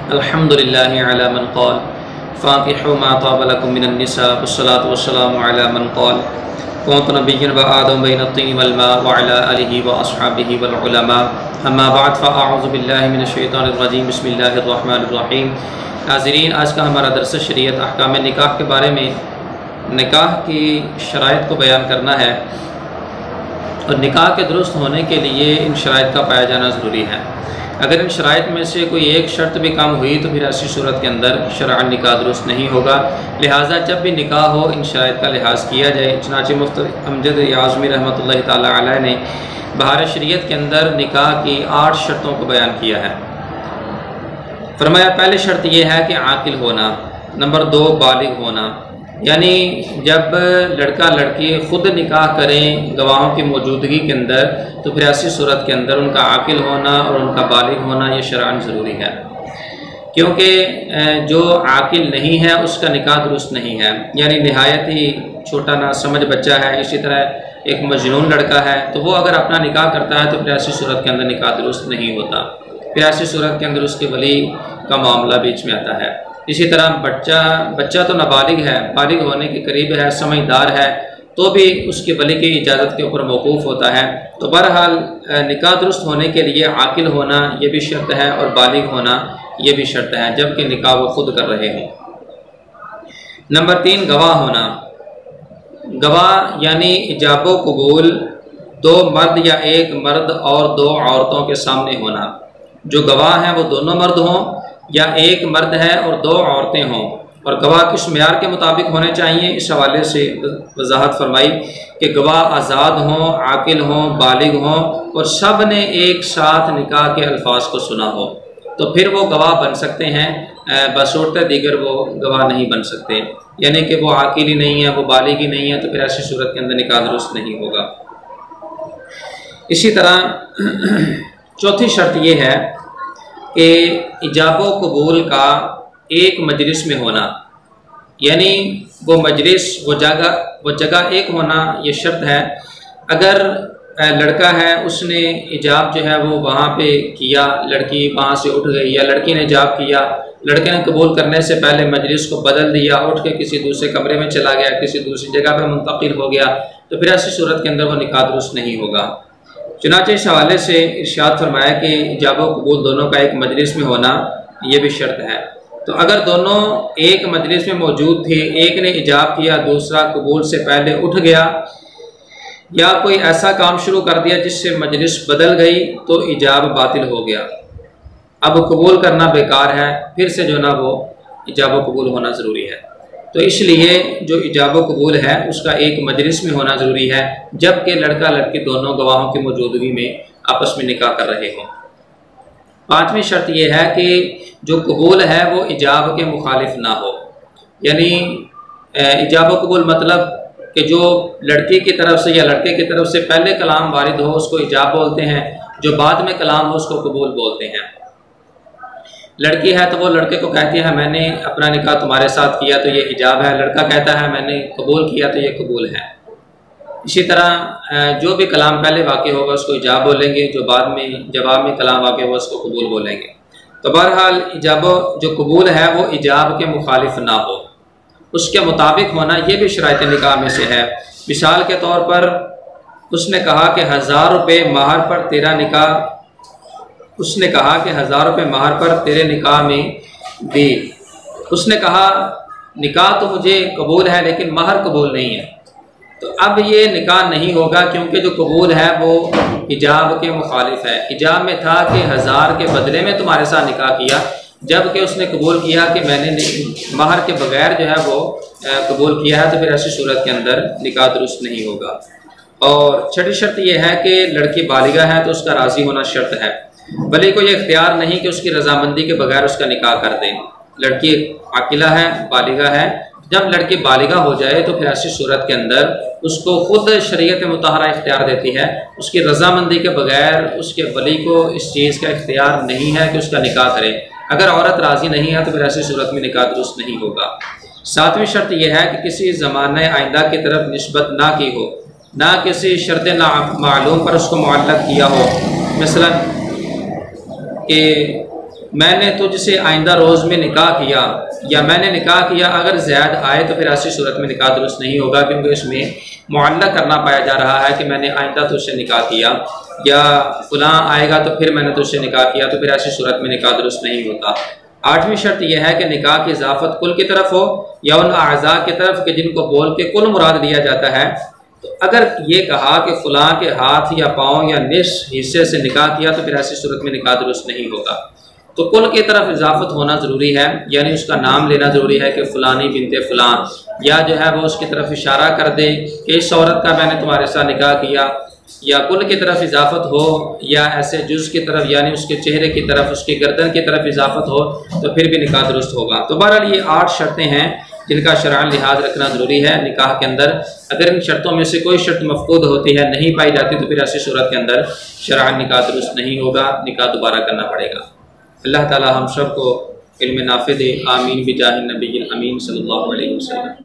अल्हम्दुलिल्लाहि अला मन क़ाल फ़ाकिहु मा ताब लकुम मिनन निसा वस्सलातु वस्सलामु अला मन क़ाल कुन्तु नबिय्यन व आदम बैन अत्तीन वल मा व अला आलिहि व अस्हाबिहि वल उलमा अम्मा बाद फ़अऊज़ु बिल्लाहि मिनश शैतानिर रजीम बिस्मिल्लाहिर रहमानिर रहीम। नाज़रीन, आज का हमारा दर्स शरीयत अहकाम निकाह के बारे में निकाह की शराइत को बयान करना है और निकाह के दुरुस्त होने के लिए इन शराइत का पाया जाना ज़रूरी है। अगर इन शराइत में से कोई एक शर्त भी कम हुई तो फिर ऐसी सूरत के अंदर शरअन निकाह दुरुस्त नहीं होगा। लिहाजा जब भी निकाह हो इन शराइत का लिहाज किया जाए। चुनांचे मुफ्ती अमजद आज़मी रहमतुल्लाहि ताला अलैह ने बहार शरीयत के अंदर निकाह की 8 शर्तों को बयान किया है। फरमाया पहली शर्त यह है कि आकिल होना, नंबर 2 बालिग होना, यानी जब लड़का लड़की ख़ुद निकाह करें गवाहों की मौजूदगी के अंदर तो फिर ऐसी सूरत के अंदर उनका आकिल होना और उनका बालिग होना ये शरअन ज़रूरी है, क्योंकि जो आकिल नहीं है उसका निकाह दुरुस्त नहीं है। यानी नहायत ही छोटा ना समझ बच्चा है, इसी तरह एक मजनून लड़का है, तो वो अगर अपना निकाह करता है तो फिर ऐसी सूरत के अंदर निकाह दुरुस्त नहीं होता। फिर ऐसी सूरत के अंदर उसके वली का मामला बीच में आता है। इसी तरह बच्चा तो नाबालिग है, बालिग होने के करीब है, समझदार है, तो भी उसके वली की इजाज़त के ऊपर मौकूफ़ होता है। तो बहरहाल निकाह दुरुस्त होने के लिए आकिल होना ये भी शर्त है और बालिग होना ये भी शर्त है, जबकि निकाह वो खुद कर रहे हों। नंबर 3 गवाह होना। गवाह यानी इजाबो कबूल 2 मर्द या एक मर्द और 2 औरतों के सामने होना। जो गवाह हैं वो दोनों मर्द हों या एक मर्द है और 2 औरतें हों। और गवाह किस मेयार के मुताबिक होने चाहिए, इस हवाले से वजाहत फरमाई कि गवाह आज़ाद हों, आकिल हों, बालिग हों और सब ने एक साथ निकाह के अल्फाज को सुना हो, तो फिर वो गवाह बन सकते हैं। बशर्ते दीगर वो गवाह नहीं बन सकते, यानी कि वो आकिल ही नहीं है, वो बालिग ही नहीं है, तो फिर ऐसी सूरत के अंदर निकाह दुरुस्त नहीं होगा। इसी तरह चौथी शर्त ये है कि इजाबो कबूल का एक मजलिस में होना, यानी वो मजलिस वो जगह एक होना ये शर्त है। अगर लड़का है उसने इजाब जो है वो वहाँ पे किया, लड़की वहाँ से उठ गई, या लड़की ने इजाब किया, लड़के ने कबूल करने से पहले मजलिस को बदल दिया, उठ के किसी दूसरे कमरे में चला गया, किसी दूसरी जगह पर मुंतकिल हो गया, तो फिर ऐसी सूरत के अंदर वो निकाह दुरुस्त नहीं होगा। चुनांचे इस हवाले से इरशाद फरमाया कि इजाब व कबूल दोनों का एक मजलिस में होना ये भी शर्त है। तो अगर दोनों एक मजलिस में मौजूद थे, एक ने इजाब किया, दूसरा कबूल से पहले उठ गया, या कोई ऐसा काम शुरू कर दिया जिससे मजलिस बदल गई, तो इजाब बातिल हो गया। अब कबूल करना बेकार है, फिर से जो ना वो इजाब व कबूल होना ज़रूरी है। तो इसलिए जो इजाब व कबूल है उसका एक मजलिस में होना ज़रूरी है, जबकि लड़का लड़की दोनों गवाहों की मौजूदगी में आपस में निकाह कर रहे हों। 5वीं शर्त यह है कि जो कबूल है वो इजाब के मुखालिफ ना हो, यानी इजाब व कबूल मतलब कि जो लड़की की तरफ से या लड़के की तरफ से पहले कलाम वारिद हो उसको इजाब बोलते हैं, जो बाद में कलाम हो उसको कबूल बोलते हैं। लड़की है तो वो लड़के को कहती है मैंने अपना निकाह तुम्हारे साथ किया तो ये इजाब है, लड़का कहता है मैंने कबूल किया तो ये कबूल है। इसी तरह जो भी कलाम पहले वाक़ई होगा उसको इजाब बोलेंगे, जो बाद में जवाब में कलाम वाक़ई होगा उसको कबूल बोलेंगे। तो बहरहाल इजाब जो कबूल है वो इजाब के मुखालिफ ना हो, उसके मुताबिक होना ये भी शराइत निकाह में से है। मिसाल के तौर पर उसने कहा कि 1000 रुपये महर पर तेरा निकाह, उसने कहा कि 1000 रुपये महर पर तेरे निकाह में दे। उसने कहा निकाह तो मुझे कबूल है लेकिन महर कबूल नहीं है, तो अब ये निकाह नहीं होगा, क्योंकि जो कबूल है वो इजाब के मुखालिफ है। इजाब में था कि 1000 के बदले में तुम्हारे साथ निकाह किया, जबकि उसने कबूल किया कि मैंने महर के बगैर जो है वो कबूल किया है, तो फिर ऐसी सूरत के अंदर निकाह दुरुस्त नहीं होगा। और छठी शर्त यह है कि लड़की बालिगा है तो उसका राज़ी होना शर्त है, वली को ये इख्तियार नहीं कि उसकी रजामंदी के बगैर उसका निकाह कर दें। लड़की आकिला है, बालिगा है, जब लड़की बालिगा हो जाए तो फिर ऐसी सूरत के अंदर उसको खुद शरीयत मुतहरा इख्तियार देती है, उसकी रजामंदी के बगैर उसके वली को इस चीज़ का इख्तियार नहीं है कि उसका निकाह करे। अगर औरत राज़ी नहीं है तो फिर ऐसी सूरत में निकाह दुरुस्त नहीं होगा। 7वीं शर्त यह है कि किसी ज़माने आइंदा की तरफ निस्बत ना की हो, ना किसी शर्त ना मालूम पर उसको मुअल्लक़ किया हो। मसलन कि मैंने तुझसे आइंदा रोज़ में निकाह किया या मैंने निकाह किया, अगर ज़ैद आए तो फिर ऐसी सूरत में निकाह दुरुस्त नहीं होगा, क्योंकि इसमें मुअल्लक़ करना पाया जा रहा है कि मैंने आइंदा तुझसे निकाह किया, या फ़लाँ आएगा तो फिर मैंने तुझसे निकाह किया, तो फिर ऐसी सूरत में निकाह दुरुस्त नहीं होता। 8वीं शर्त यह है कि निकाह की इजाफ़त कुल की तरफ हो या उन अज़ा की तरफ कि जिनको बोल के कुल मुराद लिया जाता है। तो अगर ये कहा कि फ़लाँ के हाथ या पाँव या निस्फ़ हिस्से से निकाह किया तो फिर ऐसी सूरत में निकाह दुरुस्त नहीं होगा। तो कुल की तरफ इजाफत होना ज़रूरी है, यानी उसका नाम लेना ज़रूरी है कि फ़लानी बिनते फ़लाँ, या जो है वो उसकी तरफ इशारा कर दे कि इस औरत का मैंने तुम्हारे साथ निकाह किया, या कुल की तरफ इजाफत हो या ऐसे जुज़ की तरफ यानी उसके चेहरे की तरफ, उसकी गर्दन की तरफ इजाफत हो तो फिर भी निकाह दुरुस्त होगा। तो बहरहाल ये 8 शर्तें हैं जिनका शरअन लिहाज रखना ज़रूरी है निकाह के अंदर। अगर इन शर्तों में से कोई शर्त मफकूद होती है, नहीं पाई जाती, तो फिर ऐसी सूरत के अंदर शरअन निकाह दुरुस्त नहीं होगा, निकाह दोबारा करना पड़ेगा। अल्लाह ताला हम सब को इल्म नाफ़िज़ दे। आमीन बिजाहिन नबील अमीन सल्लल्लाहु अलैहि वसल्लम।